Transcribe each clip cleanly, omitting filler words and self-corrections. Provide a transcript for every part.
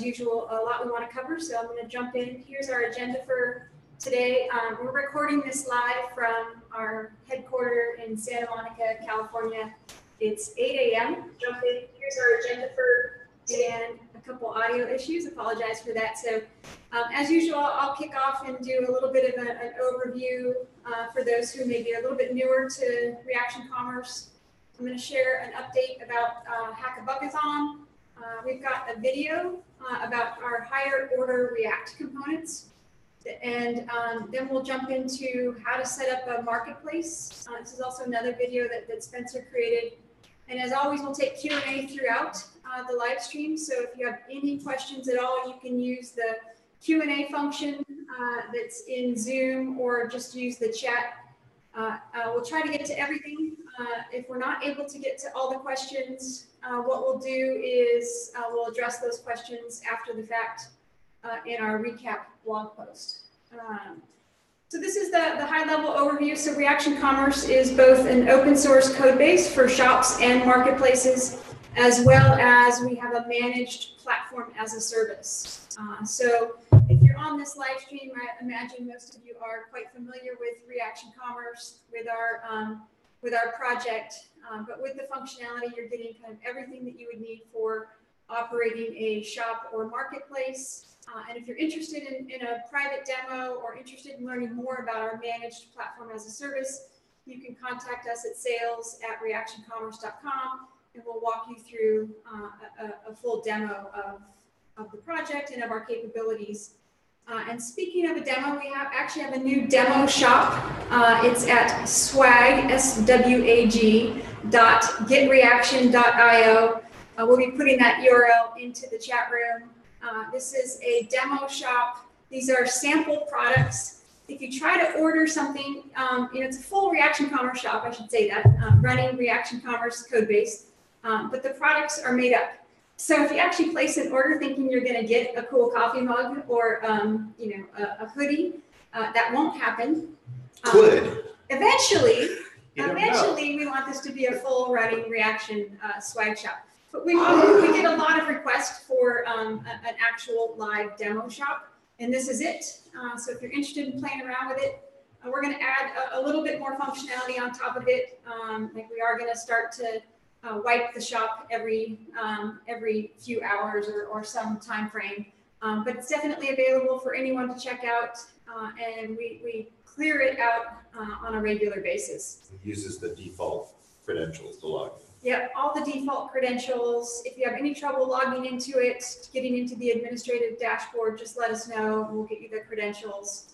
as usual, a lot we want to cover, so I'm going to jump in. Here's our agenda for today. We're recording this live from our headquarters in Santa Monica, California. It's 8 a.m. Jump in. Here's our agenda for today and a couple audio issues. Apologize for that. So as usual, I'll kick off and do a little bit of an overview for those who may be a little bit newer to Reaction Commerce. I'm going to share an update about Hackabugathon. We've got a video about our higher order React components. And then we'll jump into how to set up a marketplace. This is also another video that Spencer created. And as always, we'll take Q&A throughout the live stream. So if you have any questions at all, you can use the Q&A function that's in Zoom or just use the chat. We'll try to get to everything. If we're not able to get to all the questions, what we'll do is we'll address those questions after the fact in our recap blog post. So this is the high-level overview. So Reaction Commerce is both an open source code base for shops and marketplaces, as well as we have a managed platform as a service. So if you're on this live stream, I imagine most of you are quite familiar with Reaction Commerce, with our project, but with the functionality, you're getting kind of everything that you would need for operating a shop or marketplace. And if you're interested in a private demo or interested in learning more about our managed platform as a service, you can contact us at sales@reactioncommerce.com, and we'll walk you through a full demo of the project and of our capabilities. And speaking of a demo, we actually have a new demo shop. It's at swag.getreaction.io. We'll be putting that URL into the chat room. This is a demo shop. These are sample products. If you try to order something, it's a full Reaction Commerce shop, I should say that, running Reaction Commerce code base, but the products are made up. So if you actually place an order thinking you're going to get a cool coffee mug or a hoodie, that won't happen. Could. Eventually, we want this to be a full running Reaction swag shop. But we get a lot of requests for an actual live demo shop, and this is it. So if you're interested in playing around with it, we're going to add a little bit more functionality on top of it. Like we are going to start to wipe the shop every few hours or some time frame. But it's definitely available for anyone to check out, and we clear it out on a regular basis. It uses the default credentials to log in. Yep, all the default credentials. If you have any trouble logging into it, getting into the administrative dashboard, just let us know. We'll get you the credentials.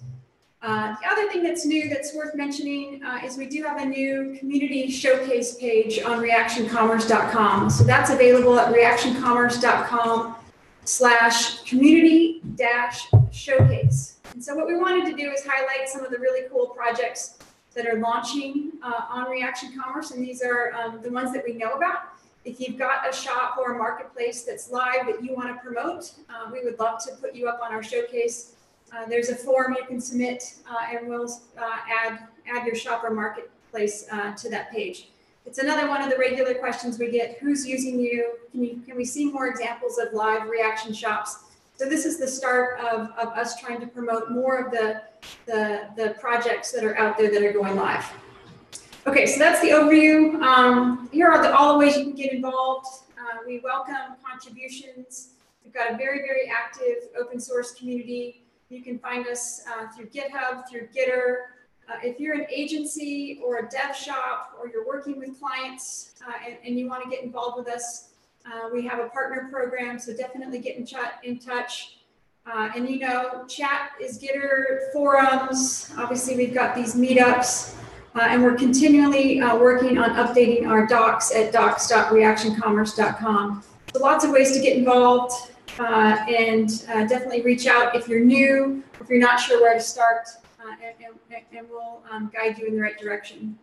The other thing that's new that's worth mentioning is we do have a new community showcase page on reactioncommerce.com. So that's available at reactioncommerce.com/community-showcase. And so what we wanted to do is highlight some of the really cool projects that are launching on Reaction Commerce, and these are the ones that we know about. If you've got a shop or a marketplace that's live that you want to promote, we would love to put you up on our showcase. There's a form you can submit, and we'll add your shop or marketplace to that page. It's another one of the regular questions we get: who's using you? Can we see more examples of live Reaction shops? So this is the start of us trying to promote more of the projects that are out there that are going live. Okay, so that's the overview. Here are all the ways you can get involved. We welcome contributions. We've got a very, very active open source community. You can find us through GitHub, through Gitter. If you're an agency or a dev shop, or you're working with clients and you want to get involved with us, we have a partner program, so definitely get in touch. And chat is Gitter, forums. Obviously, we've got these meetups, and we're continually working on updating our docs at docs.reactioncommerce.com. So lots of ways to get involved, and definitely reach out if you're new, or if you're not sure where to start, and we'll guide you in the right direction.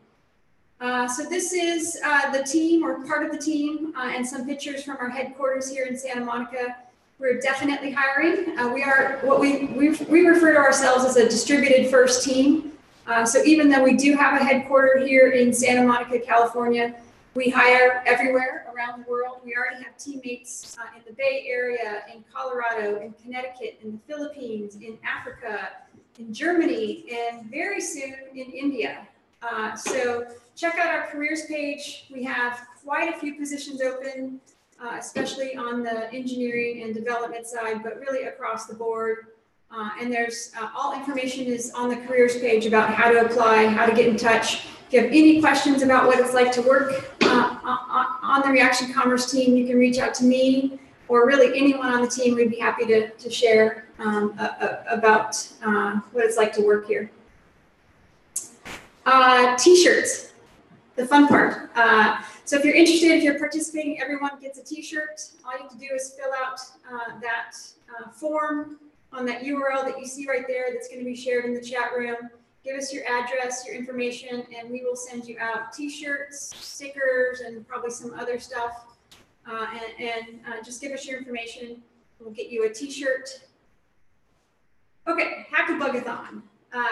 So this is the team, or part of the team, and some pictures from our headquarters here in Santa Monica. We're definitely hiring. We are what we refer to ourselves as a distributed first team. So even though we do have a headquarter here in Santa Monica, California, We hire everywhere around the world. We already have teammates in the Bay Area, in Colorado, in Connecticut, in the Philippines, in Africa, in Germany, and very soon in India. So check out our careers page. We have quite a few positions open, especially on the engineering and development side, but really across the board. And there's all information is on the careers page about how to apply, how to get in touch. If you have any questions about what it's like to work on the Reaction Commerce team, you can reach out to me or really anyone on the team. We'd be happy to share about what it's like to work here. T-shirts, the fun part. So if you're interested, if you're participating, everyone gets a T-shirt. All you have to do is fill out that form on that URL that you see right there that's going to be shared in the chat room. Give us your address, your information, and we will send you out T-shirts, stickers, and probably some other stuff. Just give us your information. We'll get you a T-shirt. Okay, Hackabugathon.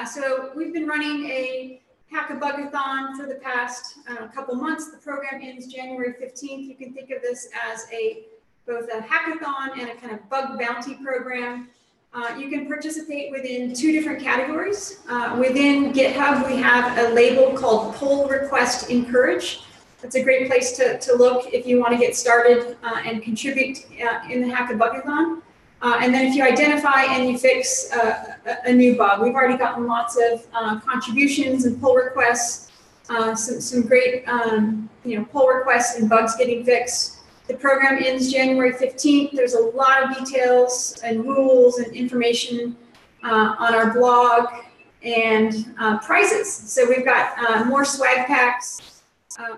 So we've been running a Hackabugathon for the past couple months. The program ends January 15th. You can think of this as both a hackathon and a kind of bug bounty program. You can participate within two different categories. Within GitHub, we have a label called Pull Request Encourage. That's a great place to look if you want to get started and contribute in the Hackabugathon. And then if you identify and you fix a new bug, we've already gotten lots of contributions and pull requests, some great pull requests and bugs getting fixed. The program ends January 15th. There's a lot of details and rules and information on our blog and prizes. So we've got more swag packs,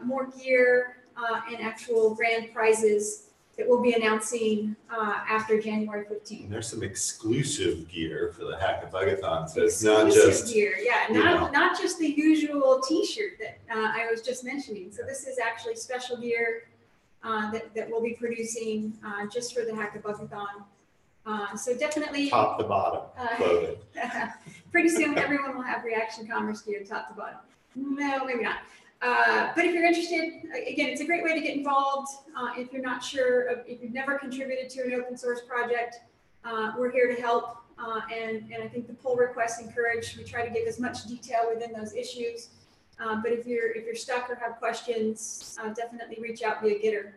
more gear, and actual grand prizes that we'll be announcing after January 15th. And there's some exclusive gear for the Hackabugathon. So it's exclusive not just gear, yeah, not just the usual T-shirt that I was just mentioning. So this is actually special gear that we'll be producing just for the Hackabugathon. So definitely top to bottom clothing. Pretty soon everyone will have Reaction Commerce gear top to bottom. No, maybe not. But if you're interested, again, it's a great way to get involved. If you're not sure, if you've never contributed to an open source project, we're here to help. And I think the pull requests encourage, we try to give as much detail within those issues. But if you're stuck or have questions, definitely reach out via Gitter.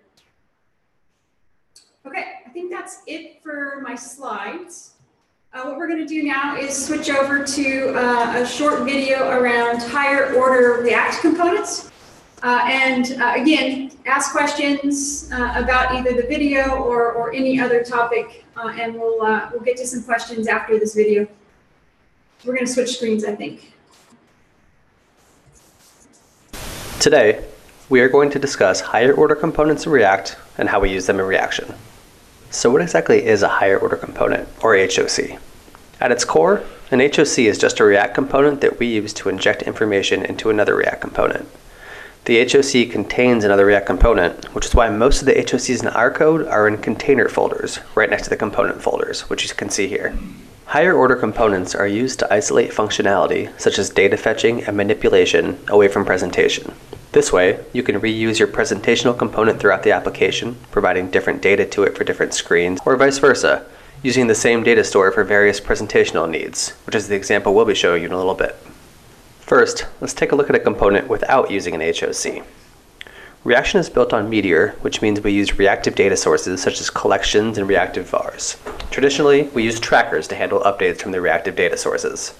Okay, I think that's it for my slides. What we're going to do now is switch over to a short video around higher order React components. Again, ask questions about either the video or any other topic, and we'll get to some questions after this video. We're going to switch screens, I think. Today, we are going to discuss higher order components in React and how we use them in Reaction. So what exactly is a higher order component, or HOC? At its core, an HOC is just a React component that we use to inject information into another React component. The HOC contains another React component, which is why most of the HOCs in our code are in container folders, right next to the component folders, which you can see here. Higher order components are used to isolate functionality, such as data fetching and manipulation, away from presentation. This way, you can reuse your presentational component throughout the application, providing different data to it for different screens, or vice versa, using the same data store for various presentational needs, which is the example we'll be showing you in a little bit. First, let's take a look at a component without using an HOC. Reaction is built on Meteor, which means we use reactive data sources such as collections and reactive vars. Traditionally, we use trackers to handle updates from the reactive data sources.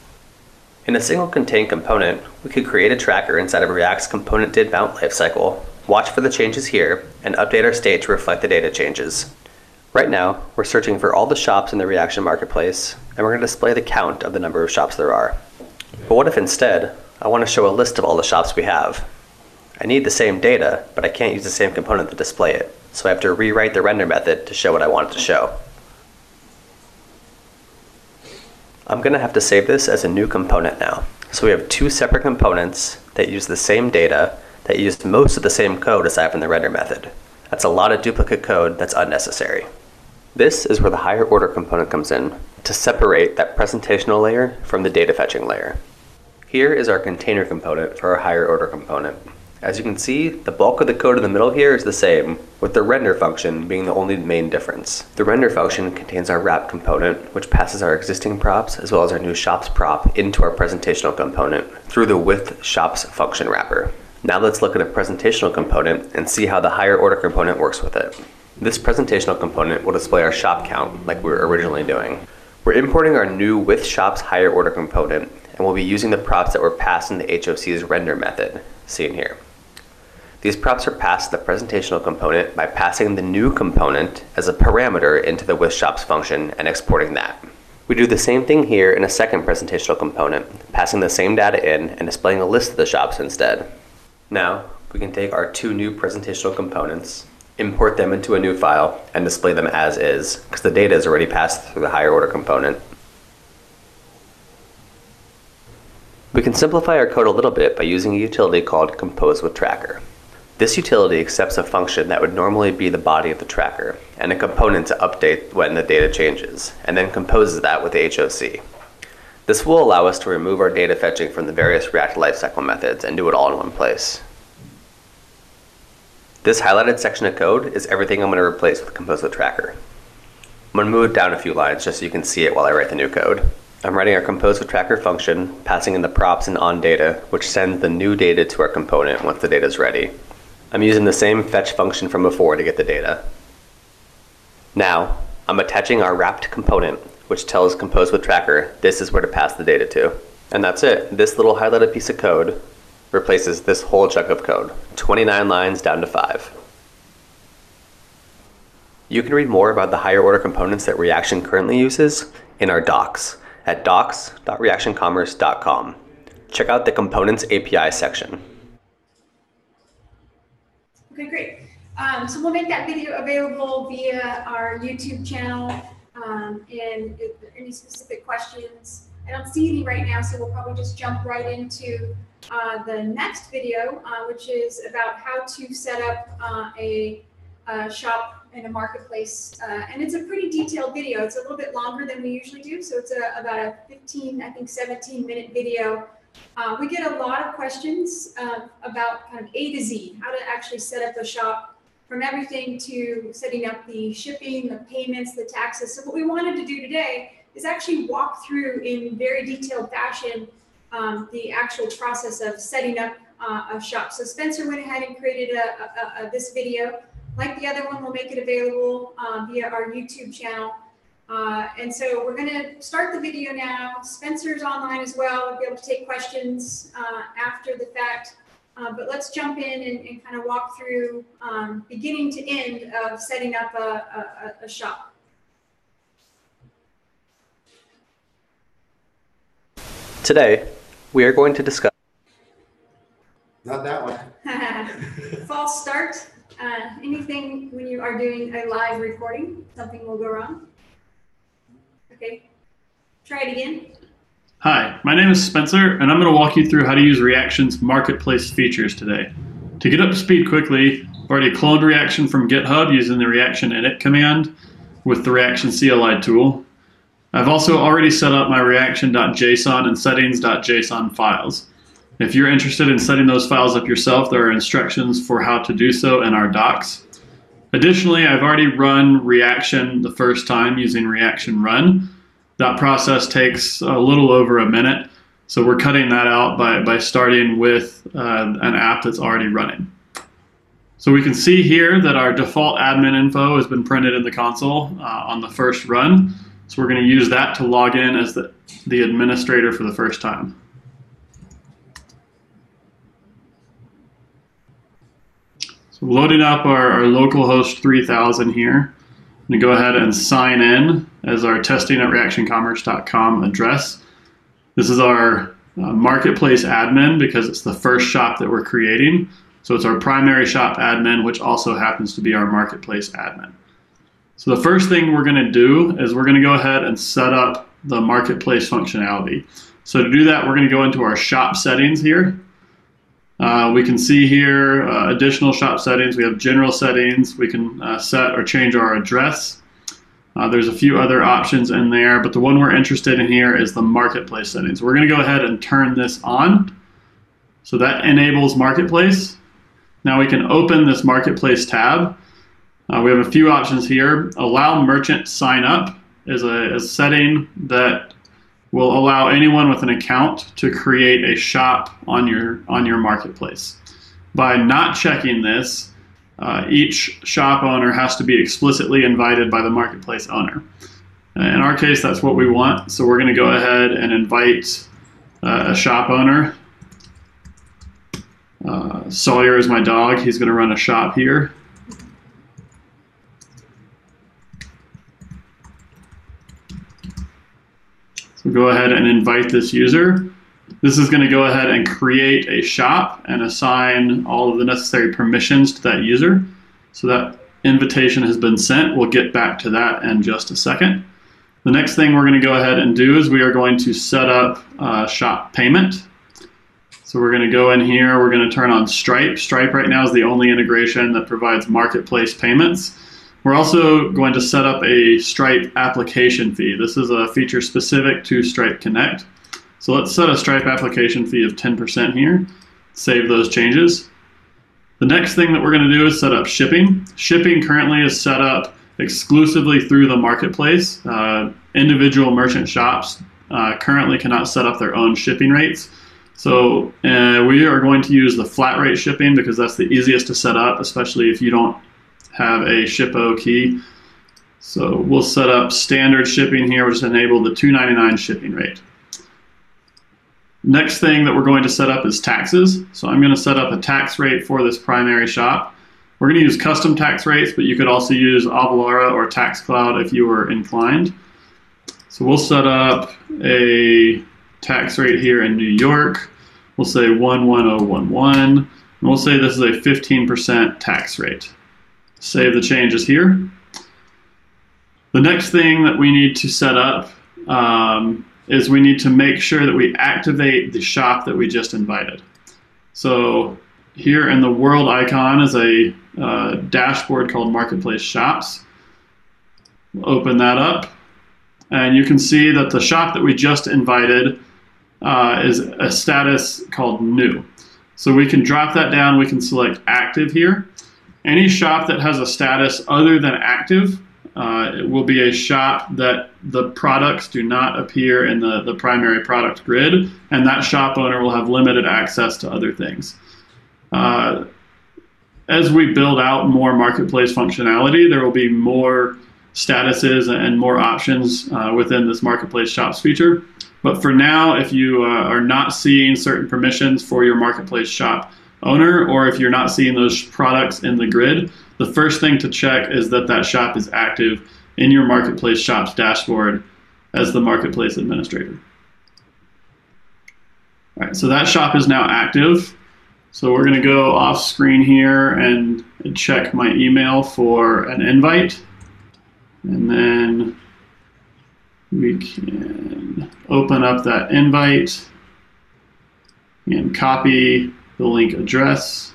In a single contained component, we could create a tracker inside of React's component did mount lifecycle, watch for the changes here, and update our state to reflect the data changes. Right now, we're searching for all the shops in the Reaction marketplace, and we're going to display the count of the number of shops there are. But what if instead, I want to show a list of all the shops we have? I need the same data, but I can't use the same component to display it, so I have to rewrite the render method to show what I want it to show. I'm going to have to save this as a new component now. So we have two separate components that use the same data, that use most of the same code aside from the render method. That's a lot of duplicate code that's unnecessary. This is where the higher order component comes in, to separate that presentational layer from the data fetching layer. Here is our container component for our higher order component. As you can see, the bulk of the code in the middle here is the same, with the render function being the only main difference. The render function contains our wrap component, which passes our existing props as well as our new shops prop into our presentational component through the with shops function wrapper. Now let's look at a presentational component and see how the higher order component works with it. This presentational component will display our shop count like we were originally doing. We're importing our new with shops higher order component, and we'll be using the props that were passed in the HOC's render method, seen here. These props are passed to the presentational component by passing the new component as a parameter into the with shops function and exporting that. We do the same thing here in a second presentational component, passing the same data in and displaying a list of the shops instead. Now, we can take our two new presentational components, import them into a new file, and display them as is, because the data is already passed through the higher order component. We can simplify our code a little bit by using a utility called Compose with Tracker. This utility accepts a function that would normally be the body of the tracker and a component to update when the data changes, and then composes that with the HOC. This will allow us to remove our data fetching from the various React lifecycle methods and do it all in one place. This highlighted section of code is everything I'm going to replace with Compose with Tracker. I'm going to move it down a few lines just so you can see it while I write the new code. I'm writing our Compose with Tracker function, passing in the props and on data, which sends the new data to our component once the data is ready. I'm using the same fetch function from before to get the data. Now, I'm attaching our wrapped component, which tells Compose with Tracker this is where to pass the data to. And that's it. This little highlighted piece of code replaces this whole chunk of code, 29 lines down to 5. You can read more about the higher order components that Reaction currently uses in our docs at docs.reactioncommerce.com. Check out the Components API section. Okay, great. So we'll make that video available via our YouTube channel. And if there are any specific questions, I don't see any right now, so we'll probably just jump right into the next video, which is about how to set up a shop in a marketplace. And it's a pretty detailed video. It's a little bit longer than we usually do. So it's about a 15, I think 17-minute video. We get a lot of questions about kind of A to Z, how to actually set up a shop, from everything to setting up the shipping, the payments, the taxes. So what we wanted to do today is actually walk through in very detailed fashion the actual process of setting up a shop. So Spencer went ahead and created this video. Like the other one, we'll make it available via our YouTube channel. And so we're going to start the video now. Spencer's online as well. We'll be able to take questions after the fact. But let's jump in and kind of walk through beginning to end of setting up a shop. Today, we are going to discuss... Not that one. False start. Anything when you are doing a live recording, something will go wrong. Okay, try it again. Hi, my name is Spencer, and I'm going to walk you through how to use Reaction's marketplace features today. To get up to speed quickly, I've already cloned Reaction from GitHub using the Reaction init command with the Reaction CLI tool. I've also already set up my reaction.json and settings.json files. If you're interested in setting those files up yourself, there are instructions for how to do so in our docs. Additionally, I've already run Reaction the first time using Reaction Run. That process takes a little over a minute, so we're cutting that out by starting with an app that's already running. So we can see here that our default admin info has been printed in the console on the first run. So we're going to use that to log in as the administrator for the first time. So loading up our localhost 3000 here. I'm going to go ahead and sign in as our testing@reactioncommerce.com address. This is our marketplace admin because it's the first shop that we're creating. So it's our primary shop admin, which also happens to be our marketplace admin. So the first thing we're going to do is we're going to go ahead and set up the marketplace functionality. So to do that, we're going to go into our shop settings here. We can see here additional shop settings. We have general settings. We can set or change our address. There's a few other options in there, but the one we're interested in here is the marketplace settings. We're going to go ahead and turn this on. So that enables marketplace. Now we can open this marketplace tab. We have a few options here. Allow merchant sign up is a setting that will allow anyone with an account to create a shop on your marketplace. By not checking this, each shop owner has to be explicitly invited by the marketplace owner. In our case, that's what we want. So we're going to go ahead and invite a shop owner. Sawyer is my dog. He's going to run a shop here. So go ahead and invite this user. This is going to go ahead and create a shop and assign all of the necessary permissions to that user. So that invitation has been sent. We'll get back to that in just a second. The next thing we're going to go ahead and do is we are going to set up shop payment. So we're going to go in here, we're going to turn on Stripe. Stripe right now is the only integration that provides marketplace payments. We're also going to set up a Stripe application fee. This is a feature specific to Stripe Connect. So let's set a Stripe application fee of 10% here. Save those changes. The next thing that we're going to do is set up shipping. Shipping currently is set up exclusively through the marketplace. Individual merchant shops currently cannot set up their own shipping rates. So we are going to use the flat rate shipping because that's the easiest to set up, especially if you don't have a ShipO key. So we'll set up standard shipping here. We'll just enable the $2.99 shipping rate. Next thing that we're going to set up is taxes. So I'm going to set up a tax rate for this primary shop. We're going to use custom tax rates, but you could also use Avalara or TaxCloud if you were inclined. So we'll set up a tax rate here in New York. We'll say 11011, and we'll say this is a 15% tax rate. Save the changes here. The next thing that we need to set up is we need to make sure that we activate the shop that we just invited. So here in the world icon is a dashboard called Marketplace Shops. We'll open that up, and you can see that the shop that we just invited is a status called new. So we can drop that down, we can select active here. Any shop that has a status other than active, it will be a shop that the products do not appear in the primary product grid, and that shop owner will have limited access to other things. As we build out more marketplace functionality, there will be more statuses and more options within this marketplace shops feature. But for now, if you are not seeing certain permissions for your marketplace shop owner, or if you're not seeing those products in the grid, the first thing to check is that that shop is active in your marketplace shops dashboard as the marketplace administrator. All right, so that shop is now active. So we're going to go off screen here and check my email for an invite. And then we can open up that invite and copy the link address.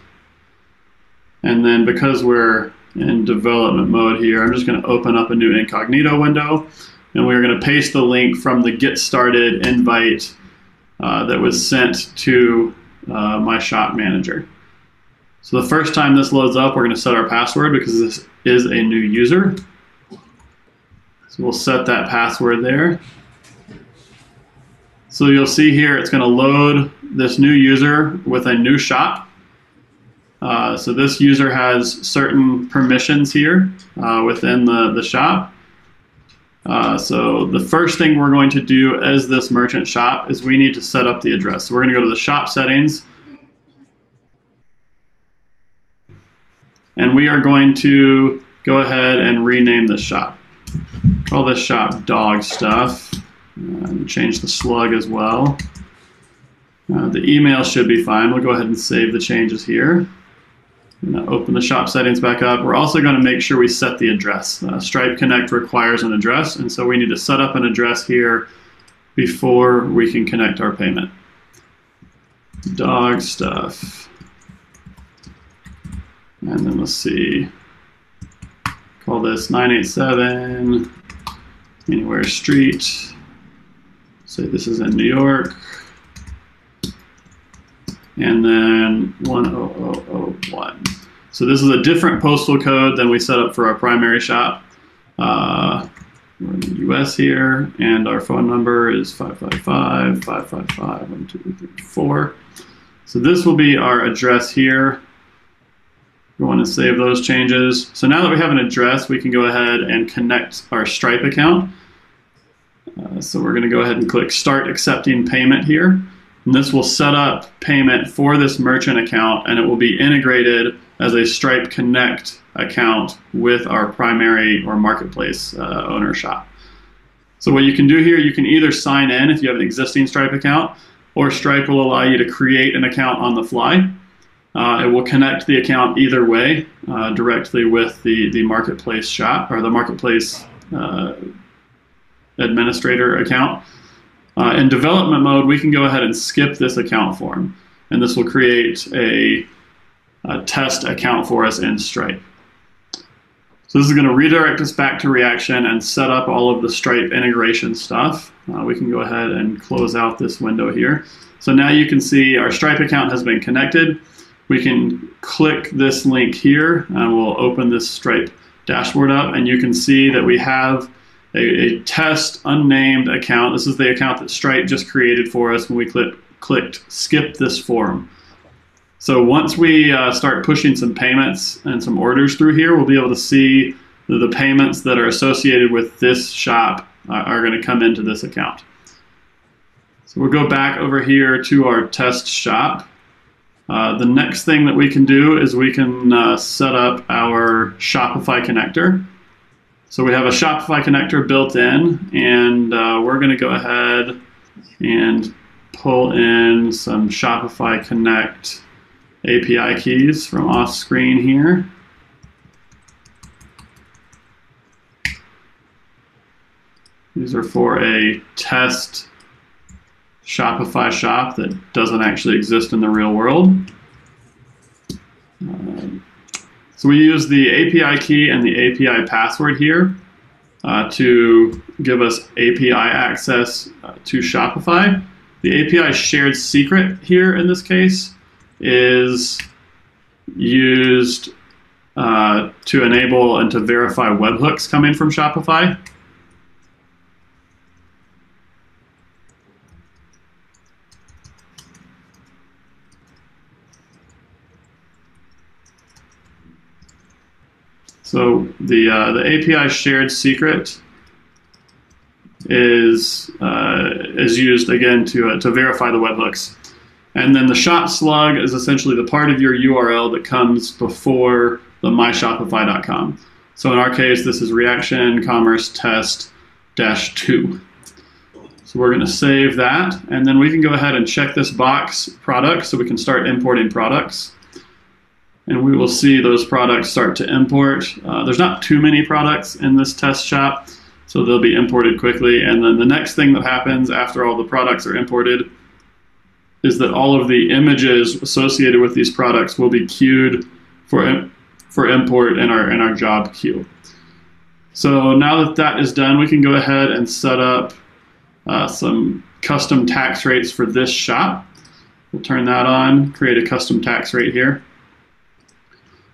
And then because we're in development mode here, I'm just going to open up a new incognito window, and we're going to paste the link from the get started invite that was sent to my shop manager. So the first time this loads up, we're going to set our password because this is a new user. So we'll set that password there. So you'll see here it's going to load this new user with a new shop. So this user has certain permissions here within the shop. So the first thing we're going to do as this merchant shop is we need to set up the address. So we're going to go to the shop settings, and we are going to go ahead and rename this shop. Call this shop dog stuff, and change the slug as well. The email should be fine. We'll go ahead and save the changes here. I'm going to open the shop settings back up. We're also going to make sure we set the address. Stripe Connect requires an address, and so we need to set up an address here before we can connect our payment. Dog stuff. And then let's see. Call this 987 Anywhere Street. Say this is in New York. and then 10001. So this is a different postal code than we set up for our primary shop. We're in the US here, and our phone number is 555-555-1234. So this will be our address here. We want to save those changes. So now that we have an address, we can go ahead and connect our Stripe account. So we're going to go ahead and click Start Accepting Payment here. And this will set up payment for this merchant account, and it will be integrated as a Stripe Connect account with our primary or marketplace owner shop. So what you can do here, you can either sign in if you have an existing Stripe account, or Stripe will allow you to create an account on the fly. It will connect the account either way, directly with the marketplace shop or the marketplace administrator account. In development mode, we can go ahead and skip this account form, and this will create a test account for us in Stripe. So this is going to redirect us back to Reaction and set up all of the Stripe integration stuff. We can go ahead and close out this window here. So now you can see our Stripe account has been connected. We can click this link here, and we'll open this Stripe dashboard up, and you can see that we have a test unnamed account. This is the account that Stripe just created for us when we clicked skip this form. So once we start pushing some payments and some orders through here, we'll be able to see that the payments that are associated with this shop are going to come into this account. So we'll go back over here to our test shop. The next thing that we can do is we can set up our Shopify connector. So we have a Shopify connector built in, and we're going to go ahead and pull in some Shopify Connect API keys from off screen here. These are for a test Shopify shop that doesn't actually exist in the real world. So we use the API key and the API password here to give us API access to Shopify. The API shared secret here in this case is used to enable and to verify webhooks coming from Shopify. So the API shared secret is used again to verify the webhooks. And then the shop slug is essentially the part of your URL that comes before the myshopify.com. So in our case, this is reaction commerce test-2. So we're going to save that, and then we can go ahead and check this box product so we can start importing products. And we will see those products start to import. There's not too many products in this test shop, so they'll be imported quickly. And then the next thing that happens after all the products are imported is that all of the images associated with these products will be queued for import in our job queue. So now that that is done, we can go ahead and set up some custom tax rates for this shop. We'll turn that on, create a custom tax rate here.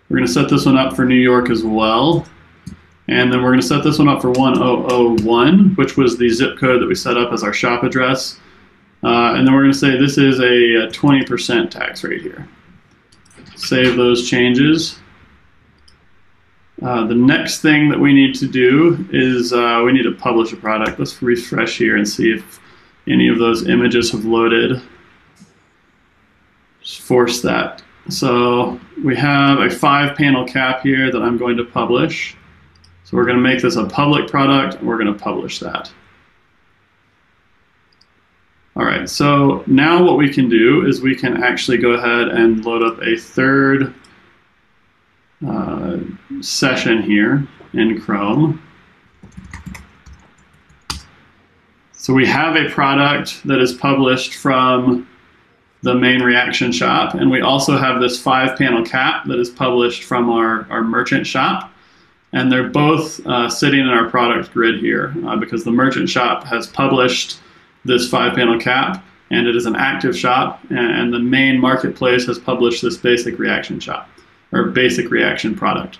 We're going to set this one up for New York as well. And then we're going to set this one up for 1001, which was the zip code that we set up as our shop address. And then we're going to say this is a 20% tax rate here. Save those changes. The next thing that we need to do is we need to publish a product. Let's refresh here and see if any of those images have loaded. Just force that. So we have a 5-panel cap here that I'm going to publish. So we're going to make this a public product, and we're going to publish that. All right, so now what we can do is we can actually go ahead and load up a third session here in Chrome. So we have a product that is published from the main reaction shop, and we also have this 5-panel cap that is published from our merchant shop, and they're both sitting in our product grid here because the merchant shop has published this 5-panel cap, and it is an active shop, and the main marketplace has published this basic reaction shop, or basic reaction product.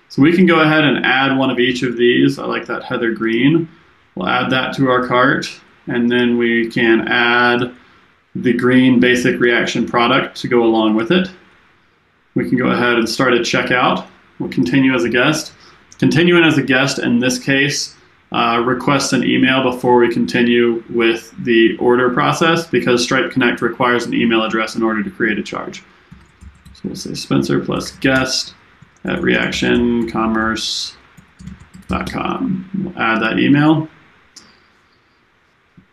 So we can go ahead and add one of each of these. I like that heather green. We'll add that to our cart, and then we can add the green basic reaction product to go along with it. We can go ahead and start a checkout. We'll continue as a guest. Continuing as a guest in this case requests an email before we continue with the order process, because Stripe Connect requires an email address in order to create a charge. So we'll say Spencer plus guest at reactioncommerce.com. We'll add that email.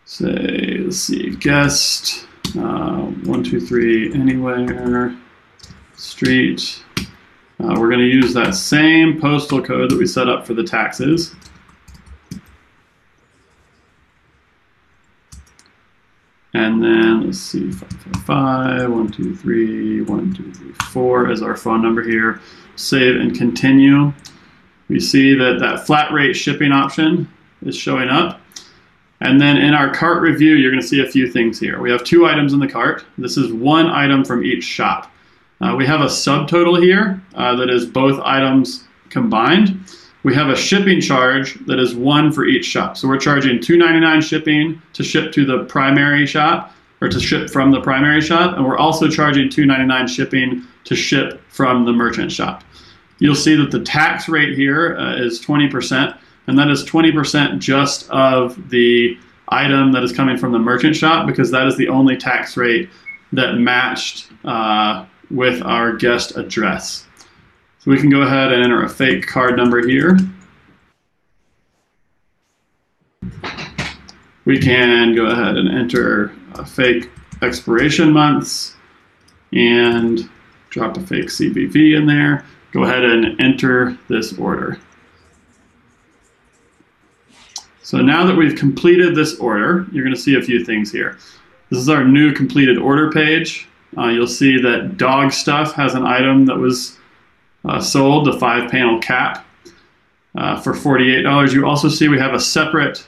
Say, let's see, guest 123 anywhere street. We're going to use that same postal code that we set up for the taxes. And then let's see, 555 123 1234 is our phone number here. Save and continue. We see that that flat rate shipping option is showing up. And then in our cart review, you're going to see a few things here. We have 2 items in the cart. This is 1 item from each shop. We have a subtotal here that is both items combined. We have a shipping charge that is 1 for each shop. So we're charging $2.99 shipping to ship to the primary shop, or to ship from the primary shop, and we're also charging $2.99 shipping to ship from the merchant shop. You'll see that the tax rate here is 20%, and that is 20% just of the item that is coming from the merchant shop, because that is the only tax rate that matched with our guest address. So we can go ahead and enter a fake card number here. We can go ahead and enter a fake expiration months and drop a fake CVV in there. Go ahead and enter this order. So now that we've completed this order, you're going to see a few things here. This is our new completed order page. You'll see that dog stuff has an item that was sold, the 5-panel cap, for $48. You also see we have a separate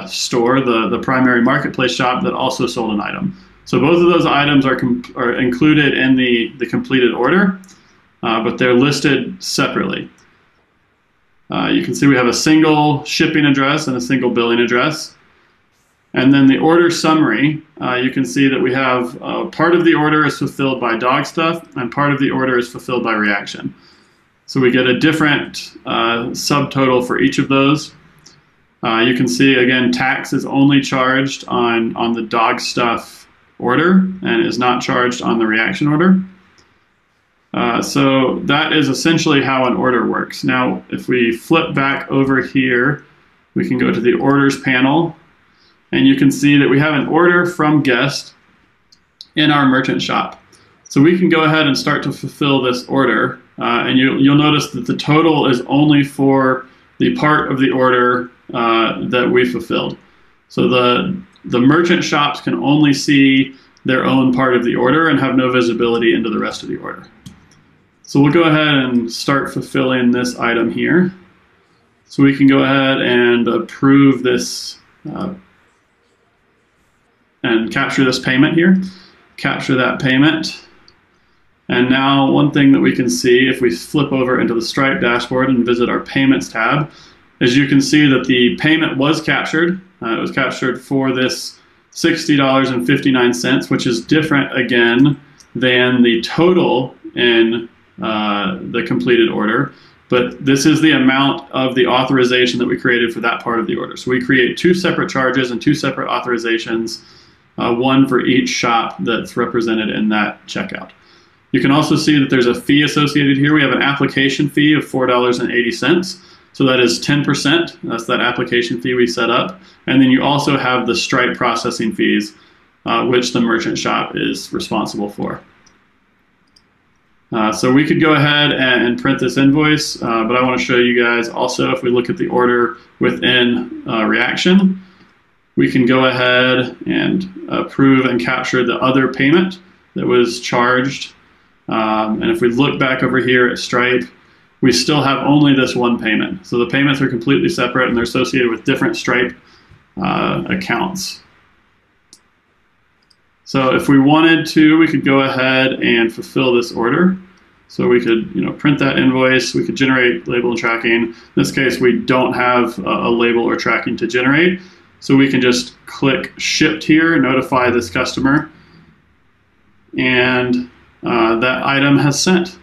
store, the primary marketplace shop, that also sold an item. So both of those items are included in the completed order, but they're listed separately. You can see we have a single shipping address and a single billing address. And then the order summary, you can see that we have part of the order is fulfilled by dog stuff, and part of the order is fulfilled by reaction. So we get a different subtotal for each of those. You can see, again, tax is only charged on the dog stuff order and is not charged on the reaction order. So that is essentially how an order works. Now, if we flip back over here, we can go to the orders panel, and you can see that we have an order from guest in our merchant shop. So we can go ahead and start to fulfill this order, and you'll notice that the total is only for the part of the order that we fulfilled. So the merchant shops can only see their own part of the order and have no visibility into the rest of the order. So we'll go ahead and start fulfilling this item here. So we can go ahead and approve this and capture this payment here. Capture that payment. And now one thing that we can see if we flip over into the Stripe dashboard and visit our payments tab, is you can see that the payment was captured. It was captured for this $60.59, which is different again than the total in the completed order. But this is the amount of the authorization that we created for that part of the order. So we create 2 separate charges and 2 separate authorizations, one for each shop that's represented in that checkout. You can also see that there's a fee associated here. We have an application fee of $4.80. So that is 10%. That's that application fee we set up. And then you also have the Stripe processing fees, which the merchant shop is responsible for. So we could go ahead and print this invoice, but I want to show you guys also, if we look at the order within Reaction, we can go ahead and approve and capture the other payment that was charged. And if we look back over here at Stripe, we still have only this one payment. So the payments are completely separate and they're associated with different Stripe accounts. So if we wanted to, we could go ahead and fulfill this order. So we could, print that invoice. We could generate label and tracking. In this case, we don't have a label or tracking to generate. So we can just click shipped here, notify this customer, and that item has sent.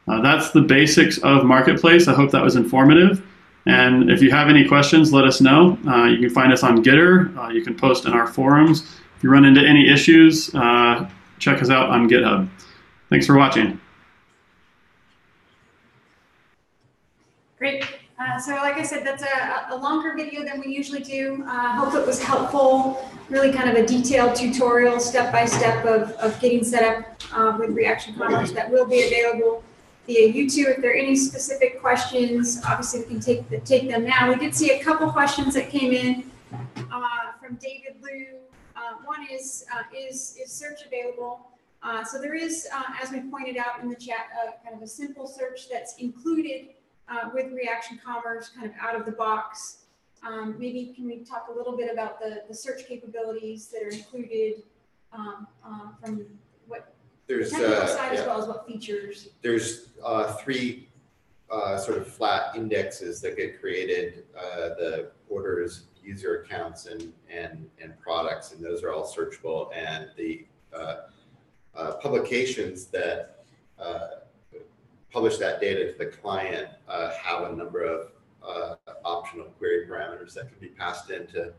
That's the basics of Marketplace. I hope that was informative. And if you have any questions, let us know. You can find us on Gitter. You can post in our forums. If you run into any issues, check us out on GitHub. Thanks for watching. Great. So like I said, that's a longer video than we usually do. Hope it was helpful. Really kind of a detailed tutorial, step-by-step of getting set up with Reaction Commerce that will be available via YouTube. If there are any specific questions, obviously we can take them now. We did see a couple questions that came in from David Liu. One is search available? So there is, as we pointed out in the chat, kind of a simple search that's included with Reaction Commerce, kind of out of the box. Maybe can we talk a little bit about the search capabilities that are included from what there's technical side as well as what features? There's three sort of flat indexes that get created: the orders, user accounts, and products, and those are all searchable. And the publications that publish that data to the client have a number of optional query parameters that can be passed into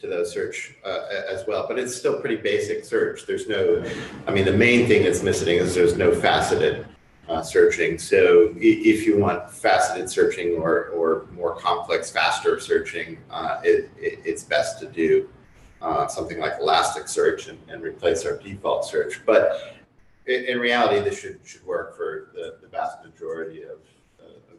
those search as well. But it's still pretty basic search. There's no, the main thing that's missing is there's no faceted searching. So if you want faceted searching or more complex, faster searching, it's best to do something like Elasticsearch and replace our default search. But in reality, this should work for the vast majority of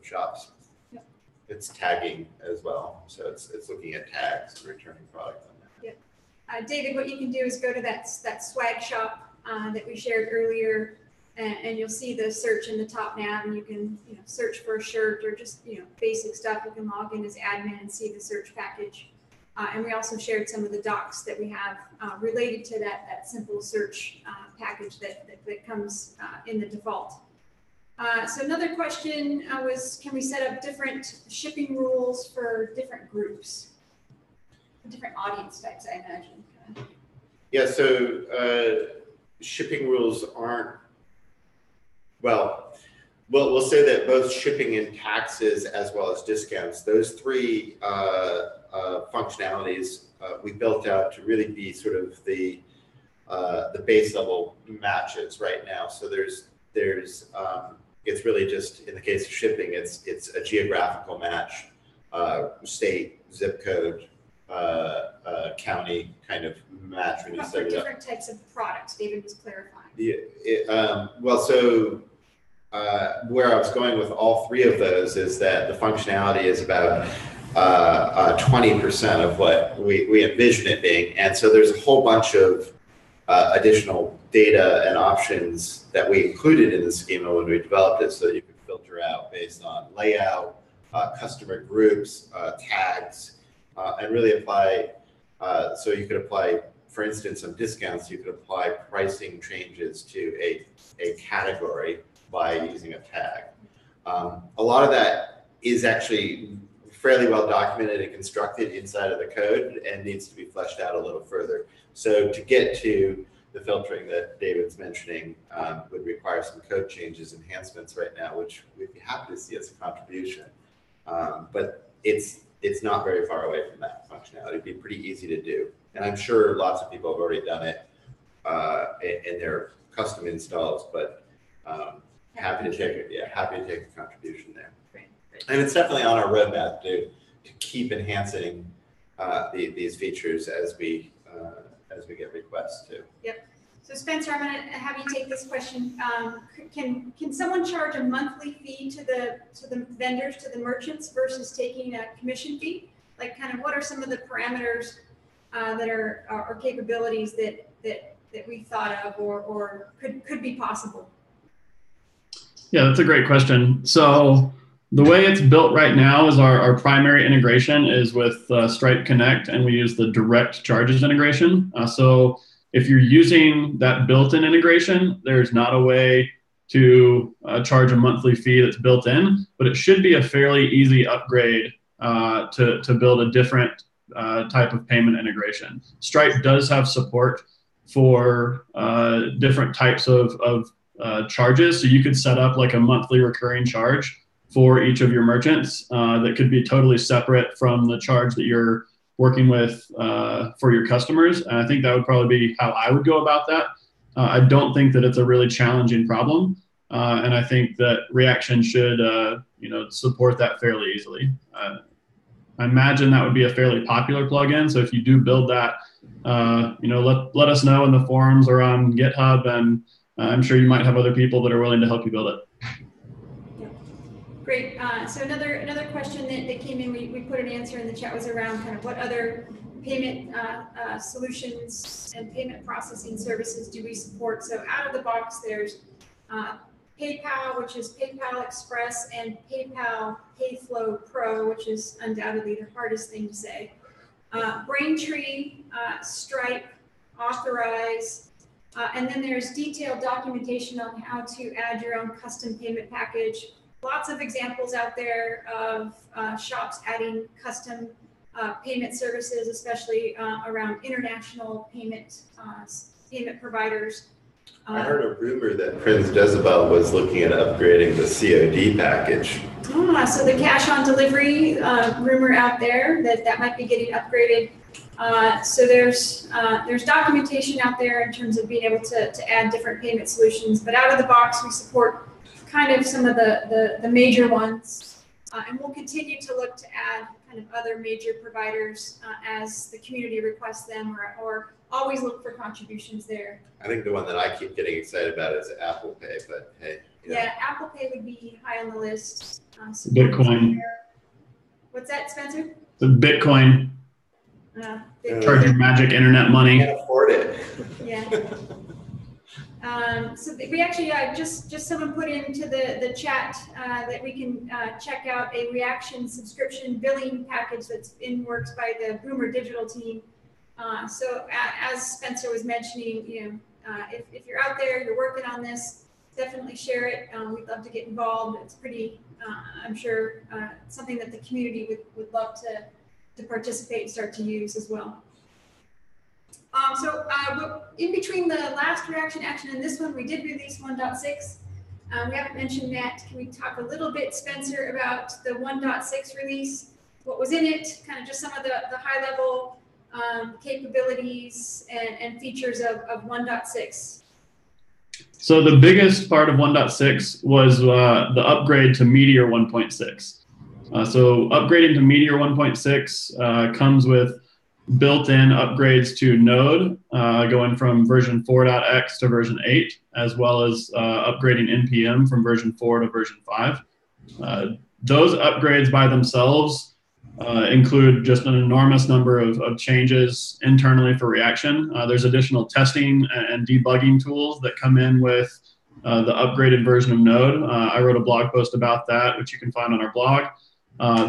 shops. Yep. It's tagging as well, so it's looking at tags and returning product on that. Yep. David, what you can do is go to that swag shop that we shared earlier, and you'll see the search in the top nav, and you can search for a shirt or just basic stuff. You can log in as admin and see the search package. And we also shared some of the docs that we have related to that simple search package that comes in the default. So another question was, can we set up different shipping rules for different groups, different audience types, I imagine? Yeah, so shipping rules aren't, we'll say that both shipping and taxes as well as discounts, those three functionalities we built out to really be sort of the base level matches right now. So there's it's really just, in the case of shipping, it's a geographical match, state, zip code, county kind of match when you set it up. Different types of products, David was clarifying. Yeah, where I was going with all three of those is that the functionality is about 20% of what we envision it being. And so there's a whole bunch of additional data and options that we included in the schema when we developed it, so that you could filter out based on layout, customer groups, tags, and really apply. So you could apply, for instance, some discounts. You could apply pricing changes to a category by using a tag. A lot of that is actually fairly well documented and constructed inside of the code and needs to be fleshed out a little further. So to get to the filtering that David's mentioning would require some code changes, enhancements right now, which we'd be happy to see as a contribution. But it's not very far away from that functionality. It'd be pretty easy to do. And I'm sure lots of people have already done it in their custom installs, but happy to take it. Yeah, happy to take a contribution there. Great. And it's definitely on our roadmap to keep enhancing these features as we get requests too. Yep. So Spencer, I'm going to have you take this question. Can someone charge a monthly fee to the vendors, to the merchants, versus taking a commission fee? Like, kind of, what are some of the parameters that are capabilities that we thought of or could be possible? Yeah, that's a great question. So the way it's built right now is our primary integration is with Stripe Connect, and we use the direct charges integration. So if you're using that built-in integration, there's not a way to charge a monthly fee that's built in, but it should be a fairly easy upgrade to build a different type of payment integration. Stripe does have support for different types of charges. So you could set up like a monthly recurring charge for each of your merchants that could be totally separate from the charge that you're working with for your customers. And I think that would probably be how I would go about that. I don't think that it's a really challenging problem. And I think that Reaction should support that fairly easily. I imagine that would be a fairly popular plugin. So if you do build that, let us know in the forums or on GitHub, and I'm sure you might have other people that are willing to help you build it. Yeah. Great. So another question that came in, we put an answer in the chat, was around kind of what other payment solutions and payment processing services do we support. So out of the box, there's PayPal, which is PayPal Express, and PayPal PayFlow Pro, which is undoubtedly the hardest thing to say. Braintree, Stripe, Authorize, and then there's detailed documentation on how to add your own custom payment package. Lots of examples out there of shops adding custom payment services, especially around international payment providers. I heard a rumor that Prince Jezebel was looking at upgrading the COD package. So the cash on delivery rumor out there that might be getting upgraded. So there's documentation out there in terms of being able to add different payment solutions. But out of the box, we support kind of some of the major ones, and we'll continue to look to add kind of other major providers as the community requests them, or always look for contributions there. I think the one that I keep getting excited about is Apple Pay, but hey. Yeah, Apple Pay would be high on the list. Bitcoin. What's that, Spencer? The Bitcoin. Charge your magic internet money. Can't afford it. Yeah. So we actually just someone put into the chat that we can check out a Reaction subscription billing package that's in works by the Boomer Digital team. So as Spencer was mentioning, if you're out there, you're working on this, definitely share it. We'd love to get involved. It's pretty, I'm sure, something that the community would love to participate and start to use as well. So in between the last Reaction action and this one, we did release 1.6. We haven't mentioned that. Can we talk a little bit, Spencer, about the 1.6 release? What was in it? Kind of just some of the high level capabilities and features of 1.6. So the biggest part of 1.6 was the upgrade to Meteor 1.6. So upgrading to Meteor 1.6 comes with built-in upgrades to Node, going from version 4.x to version 8, as well as upgrading NPM from version 4 to version 5. Those upgrades by themselves include just an enormous number of changes internally for Reaction. There's additional testing and debugging tools that come in with the upgraded version of Node. I wrote a blog post about that, which you can find on our blog.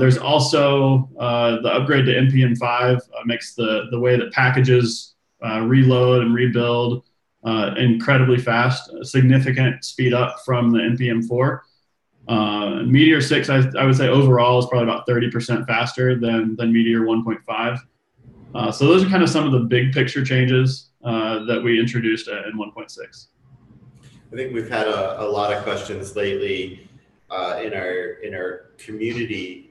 There's also the upgrade to NPM 5 makes the way that packages reload and rebuild incredibly fast, a significant speed up from the NPM 4. Meteor 6, I would say overall is probably about 30% faster than Meteor 1.5. So those are kind of some of the big picture changes that we introduced in 1.6. I think we've had a lot of questions lately in our community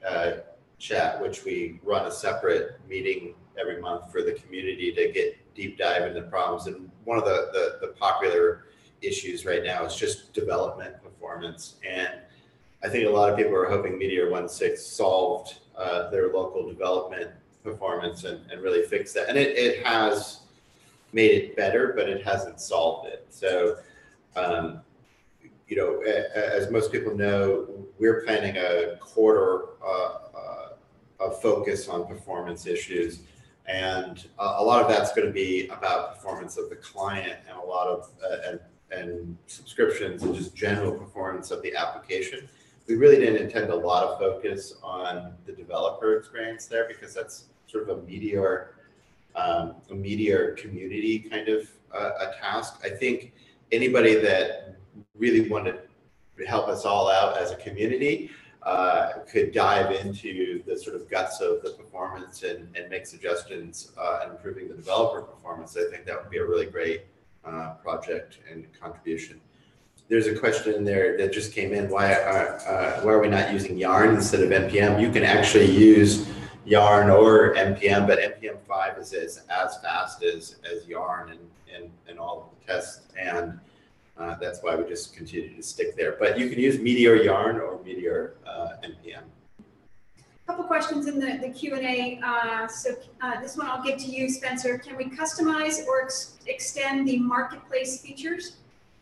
chat, which we run a separate meeting every month for the community to get deep dive into problems. And one of the popular issues right now is just development performance. And I think a lot of people are hoping Meteor 1.6 solved their local development performance and really fixed that. And it has made it better, but it hasn't solved it. So, as most people know, we're planning a quarter of focus on performance issues. And a lot of that's going to be about performance of the client and a lot of and subscriptions and just general performance of the application. We really didn't intend a lot of focus on the developer experience there because that's sort of a Meteor a Meteor community kind of a task. I think anybody that really wanted to help us all out as a community could dive into the sort of guts of the performance and make suggestions and improving the developer performance. I think that would be a really great project and contribution. There's a question in there that just came in. Why are we not using Yarn instead of NPM? You can actually use Yarn or NPM, but NPM 5 is as fast as Yarn and all of the tests, and that's why we just continue to stick there. But you can use Meteor Yarn or Meteor NPM. A couple questions in the Q&A. This one I'll give to you, Spencer. Can we customize or extend the marketplace features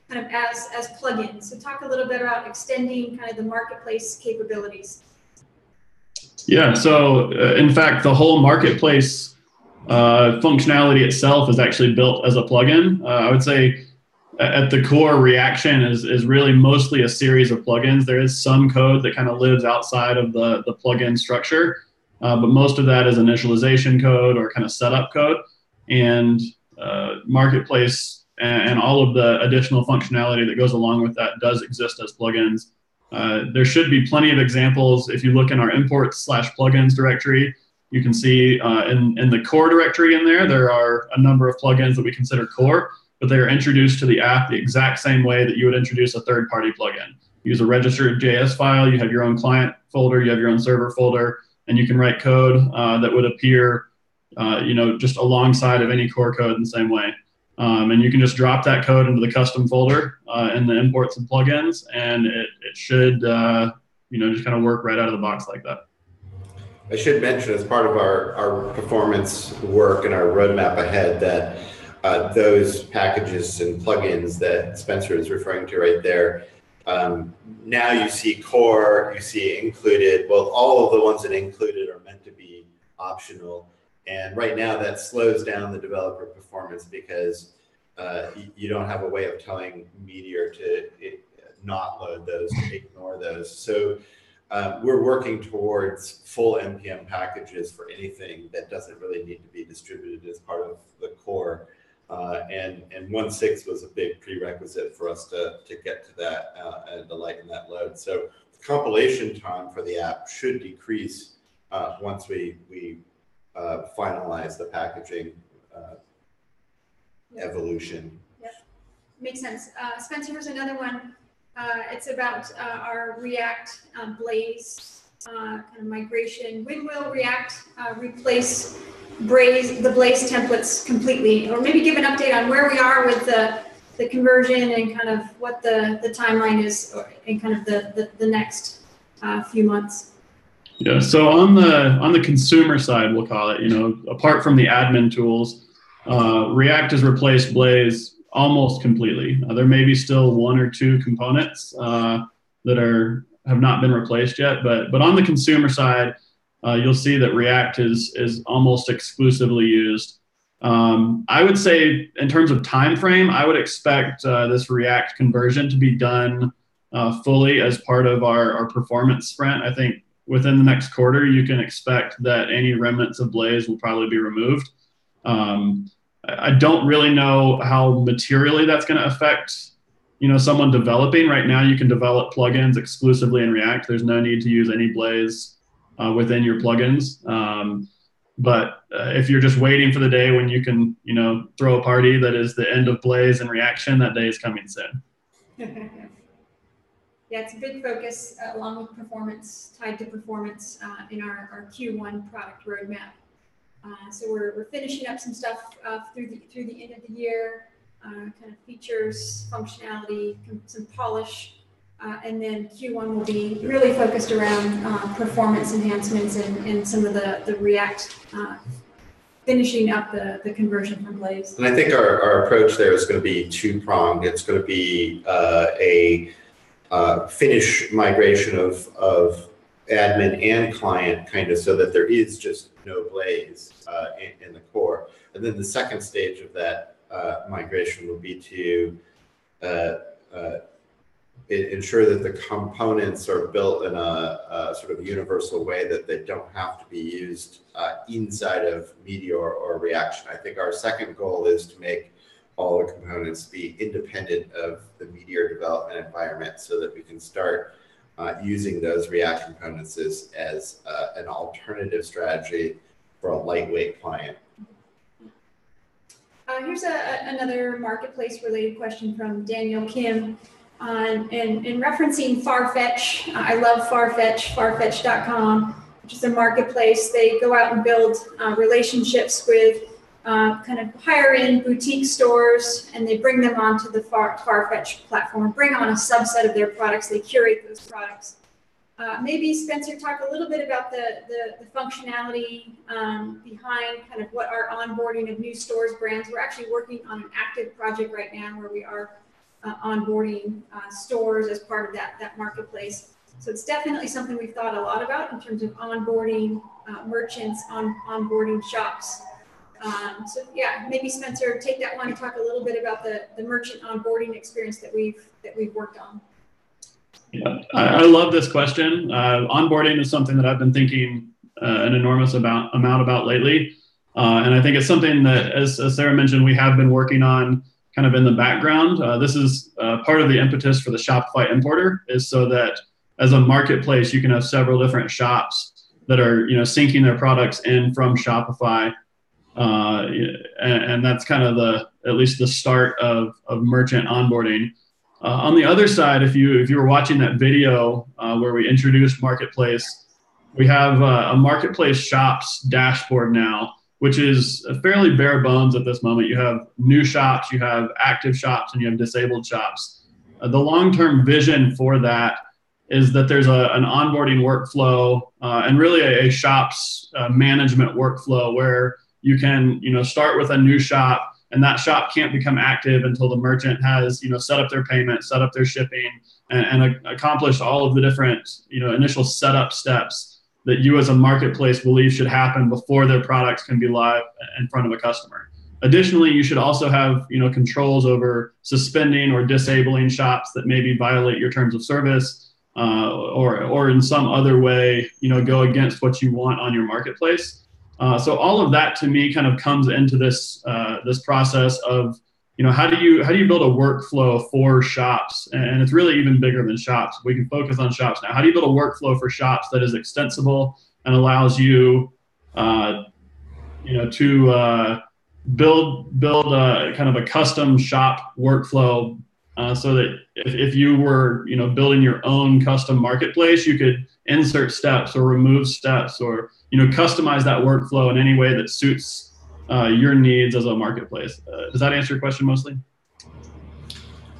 kind of as plugins? So talk a little bit about extending kind of the marketplace capabilities. Yeah, so in fact, the whole marketplace functionality itself is actually built as a plugin. I would say at the core, Reaction is really mostly a series of plugins. There is some code that kind of lives outside of the plugin structure, but most of that is initialization code or kind of setup code. And marketplace and all of the additional functionality that goes along with that does exist as plugins. There should be plenty of examples. If you look in our imports/plugins directory, you can see in the core directory in there are a number of plugins that we consider core, but they are introduced to the app the exact same way that you would introduce a third-party plugin. You use a registered JS file, you have your own client folder, you have your own server folder, and you can write code that would appear just alongside of any core code in the same way. And you can just drop that code into the custom folder in the imports and plugins, and it should just kind of work right out of the box like that. I should mention, as part of our performance work and our roadmap ahead, that those packages and plugins that Spencer is referring to right there, now you see core, you see included. Well, all of the ones that included are meant to be optional. And right now that slows down the developer performance because you don't have a way of telling Meteor to not load those, to ignore those. So we're working towards full NPM packages for anything that doesn't really need to be distributed as part of the core. And 1.6 was a big prerequisite for us to get to that and to lighten that load. So the compilation time for the app should decrease once we finalize the packaging evolution. Yep, makes sense. Spencer, here's another one. It's about our React Blaze kind of migration. When will React replace the Blaze templates completely? Or maybe give an update on where we are with the conversion and kind of what the timeline is and kind of the next few months. Yeah, so on the consumer side, we'll call it, apart from the admin tools, React has replaced Blaze almost completely. There may be still one or two components that have not been replaced yet, but on the consumer side, you'll see that React is almost exclusively used. I would say, in terms of time frame, I would expect this React conversion to be done fully as part of our performance sprint. I think within the next quarter, you can expect that any remnants of Blaze will probably be removed. I don't really know how materially that's going to affect someone developing. Right now, you can develop plugins exclusively in React. There's no need to use any Blaze within your plugins. But if you're just waiting for the day when you can, throw a party that is the end of Blaze and Reaction, that day is coming soon. Yeah, it's a big focus along with performance, tied to performance in our Q1 product roadmap. So we're finishing up some stuff through the end of the year, kind of features, functionality, some polish. And then Q1 will be really focused around performance enhancements and some of the React finishing up the conversion from Blaze. And I think our approach there is going to be two-pronged. It's going to be a finish migration of admin and client, kind of, so that there is just no Blaze in the core. And then the second stage of that migration will be to ensure that the components are built in a sort of universal way that they don't have to be used inside of Meteor or Reaction. I think our second goal is to make all the components be independent of the Meteor development environment so that we can start using those React components as an alternative strategy for a lightweight client. Here's another marketplace related question from Daniel Kim. In referencing Farfetch, I love Farfetch, farfetch.com, which is a marketplace. They go out and build relationships with kind of higher end boutique stores, and they bring them onto the Farfetch platform, bring on a subset of their products. They curate those products. Maybe Spencer, talk a little bit about the functionality behind kind of what our onboarding of new stores brands. We're actually working on an active project right now where we are onboarding stores as part of that marketplace. So it's definitely something we've thought a lot about in terms of onboarding merchants, onboarding shops. So yeah, maybe Spencer, take that one and talk a little bit about the merchant onboarding experience that we've worked on. Yeah, I love this question. Onboarding is something that I've been thinking an enormous amount about lately. And I think it's something that, as Sarah mentioned, we have been working on kind of in the background. This is part of the impetus for the Shopify importer, is so that as a marketplace, you can have several different shops that are, syncing their products in from Shopify. And that's kind of at least the start of merchant onboarding. On the other side, if you were watching that video where we introduced Marketplace, we have a Marketplace shops dashboard now, which is fairly bare bones at this moment. You have new shops, you have active shops, and you have disabled shops. The long-term vision for that is that there's an onboarding workflow and really a shops management workflow where you can start with a new shop, and that shop can't become active until the merchant has set up their payment, set up their shipping, and accomplish all of the different initial setup steps that you as a marketplace believe should happen before their products can be live in front of a customer. Additionally, you should also have controls over suspending or disabling shops that maybe violate your terms of service or in some other way go against what you want on your marketplace. So all of that to me kind of comes into this this process of how do you build a workflow for shops, and it's really even bigger than shops. We can focus on shops now. How do you build a workflow for shops that is extensible and allows you to build a kind of a custom shop workflow so that if you were building your own custom marketplace, you could insert steps or remove steps or customize that workflow in any way that suits your needs as a marketplace. Does that answer your question mostly?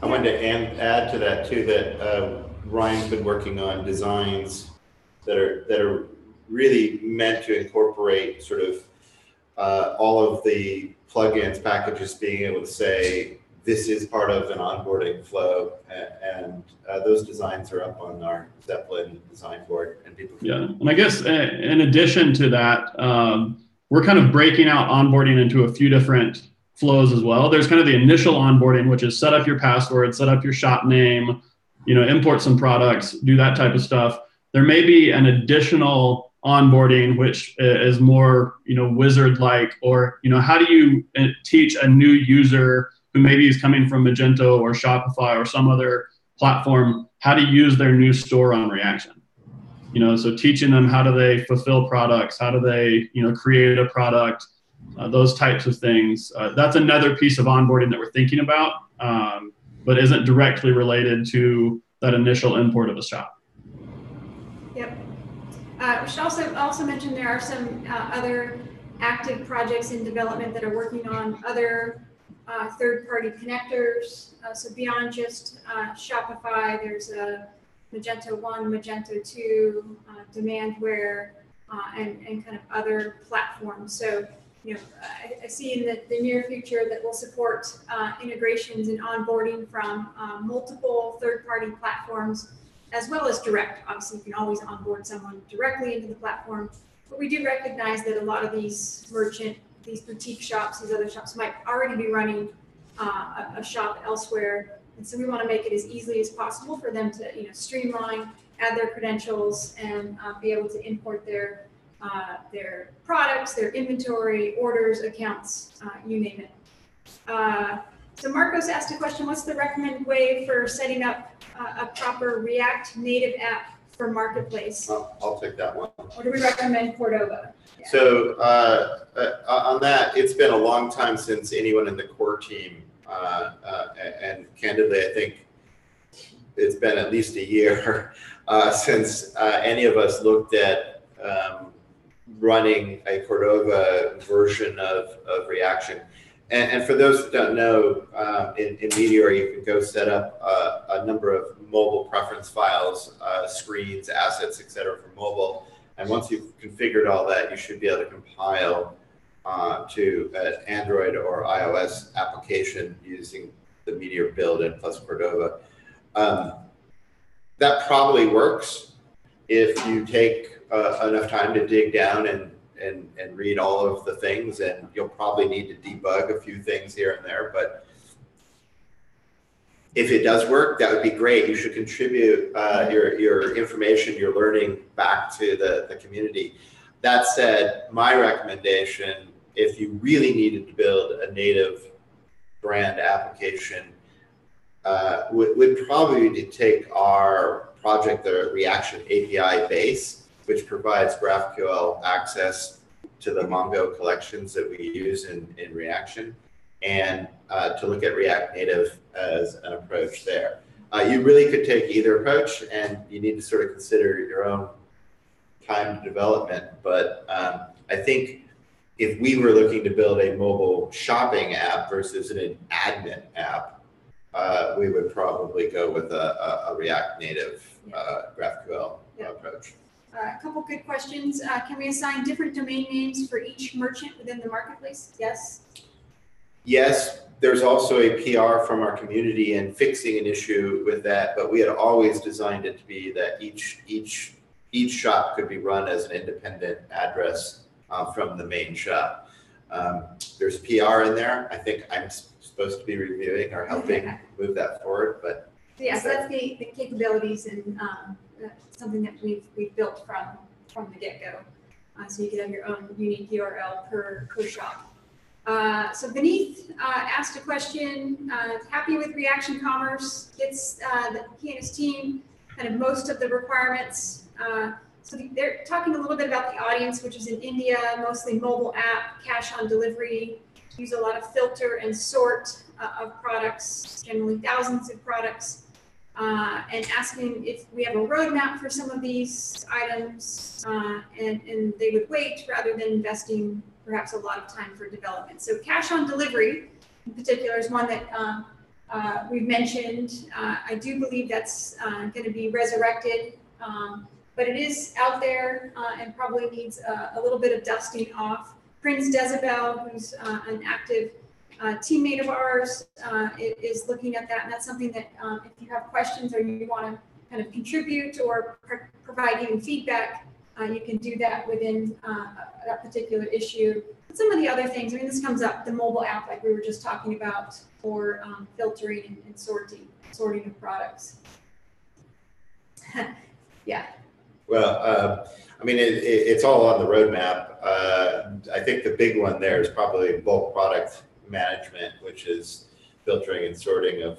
I wanted to add to that too that Ryan's been working on designs that are really meant to incorporate sort of all of the plugins, packages, being able to say this is part of an onboarding flow, and those designs are up on our Zeppelin design board, and people can. Yeah, and I guess in addition to that, we're kind of breaking out onboarding into a few different flows as well. There's kind of the initial onboarding, which is set up your password, set up your shop name, import some products, do that type of stuff. There may be an additional onboarding, which is more, wizard-like, or, how do you teach a new user who maybe is coming from Magento or Shopify or some other platform how to use their new store on Reaction? So teaching them how do they fulfill products, how do they, create a product, those types of things. That's another piece of onboarding that we're thinking about, but isn't directly related to that initial import of a shop. Yep. We should also mention there are some other active projects in development that are working on other third-party connectors. So beyond just Shopify, there's Magento 1, Magento 2, Demandware, and kind of other platforms. So, I see in the near future that we'll support integrations and onboarding from multiple third-party platforms, as well as direct. Obviously, you can always onboard someone directly into the platform, but we do recognize that a lot of these boutique shops, these other shops might already be running a shop elsewhere, And so we want to make it as easily as possible for them to, streamline, add their credentials, and be able to import their products, their inventory, orders, accounts, you name it. So Marcos asked a question: what's the recommended way for setting up a proper React Native app for Marketplace? I'll take that one. Or do we recommend Cordova? Yeah. So on that, it's been a long time since anyone in the core team, and candidly, I think it's been at least a year since any of us looked at running a Cordova version of Reaction. And for those that don't know, in Meteor, you can go set up a number of mobile preference files, screens, assets, et cetera, for mobile. And once you've configured all that, you should be able to compile to an Android or iOS application using the Meteor build and plus Cordova. That probably works if you take enough time to dig down and read all of the things, and you'll probably need to debug a few things here and there. But if it does work, that would be great. You should contribute your information, your learning back to the community. That said, my recommendation, if you really needed to build a native brand application, would probably be to take our project, the Reaction API base, which provides GraphQL access to the Mongo collections that we use in Reaction, and to look at React Native as an approach there. You really could take either approach, and you need to sort of consider your own time to development. But I think if we were looking to build a mobile shopping app versus an admin app, we would probably go with a React Native GraphQL approach. A couple good questions. Can we assign different domain names for each merchant within the marketplace? Yes. Yes, there's also a PR from our community in fixing an issue with that, but we had always designed it to be that each shop could be run as an independent address from the main shop. There's PR in there. I think I'm supposed to be reviewing or helping move that forward, but yeah, so that's the capabilities and something that we've built from the get-go. So you can have your own unique URL per shop. So Beneath asked a question, happy with Reaction Commerce, gets he and his team kind of most of the requirements. So they're talking a little bit about the audience, which is in India, mostly mobile app, cash on delivery, use a lot of filter and sort of products, generally thousands of products. And asking if we have a roadmap for some of these items, and they would wait rather than investing perhaps a lot of time for development. So cash on delivery in particular is one that we've mentioned. I do believe that's going to be resurrected, but it is out there and probably needs a little bit of dusting off. Prince Jezebel, who's an active teammate of ours, is looking at that, and that's something that if you have questions or you want to kind of contribute or provide even feedback, you can do that within that particular issue. But some of the other things, I mean, this comes up, the mobile app like we were just talking about, for filtering and sorting of products. Yeah. Well, I mean, it's all on the roadmap. I think the big one there is probably bulk product management, which is filtering and sorting of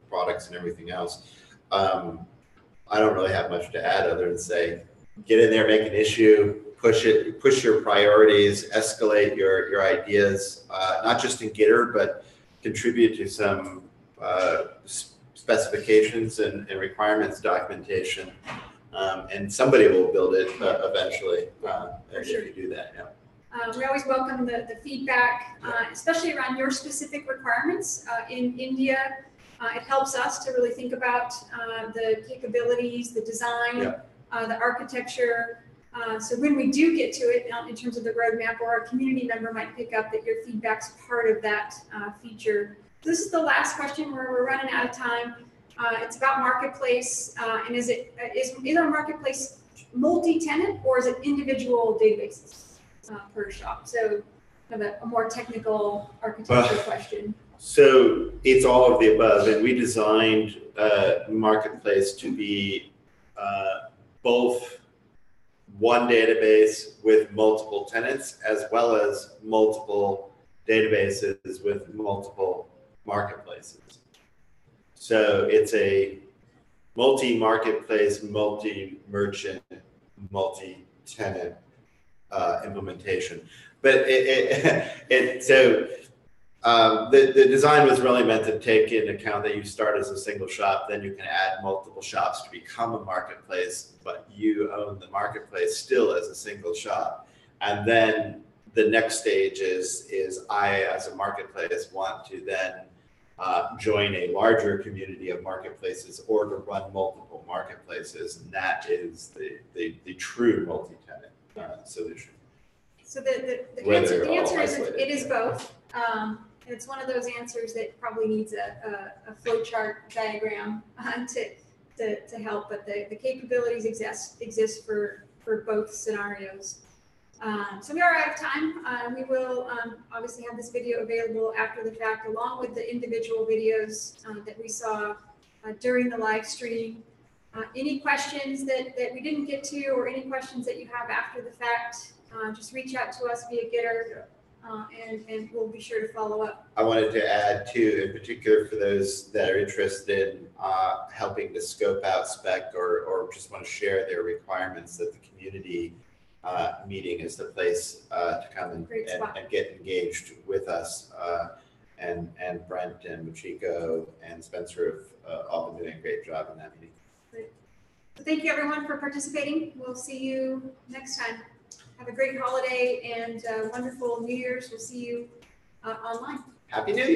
products and everything else. I don't really have much to add other than say, get in there, make an issue, push your priorities, escalate your ideas, not just in Gitter, but contribute to some specifications and requirements documentation. And somebody will build it eventually if you do that. Yeah. We always welcome the feedback, especially around your specific requirements. In India, it helps us to really think about the capabilities, the design, the architecture. So when we do get to it, in terms of the roadmap, or a community member might pick up that your feedback's part of that feature. So this is the last question where we're running out of time. It's about marketplace, and is our marketplace multi-tenant or is it individual databases per shop? So kind of a more technical architecture question. So it's all of the above, and we designed Marketplace to be both one database with multiple tenants, as well as multiple databases with multiple marketplaces. So it's a multi-marketplace, multi-merchant, multi-tenant implementation. But the design was really meant to take into account that you start as a single shop, then you can add multiple shops to become a marketplace, but you own the marketplace still as a single shop. And then the next stage is I, as a marketplace, want to then join a larger community of marketplaces or to run multiple marketplaces. And that is the true multi-tenant solution. So the answer is it is both. It's one of those answers that probably needs a flowchart diagram to help, but the capabilities exist for both scenarios. So we are out of time. We will obviously have this video available after the fact, along with the individual videos that we saw during the live stream. Any questions that we didn't get to, or any questions that you have after the fact, just reach out to us via Gitter. And we'll be sure to follow up. I wanted to add too, in particular for those that are interested in helping to scope out spec or just want to share their requirements, that the community meeting is the place to come and get engaged with us. And Brent and Machiko and Spencer have all been doing a great job in that meeting. Great. So thank you everyone for participating. We'll see you next time. Have a great holiday and wonderful New Year's. We'll see you online. Happy New Year.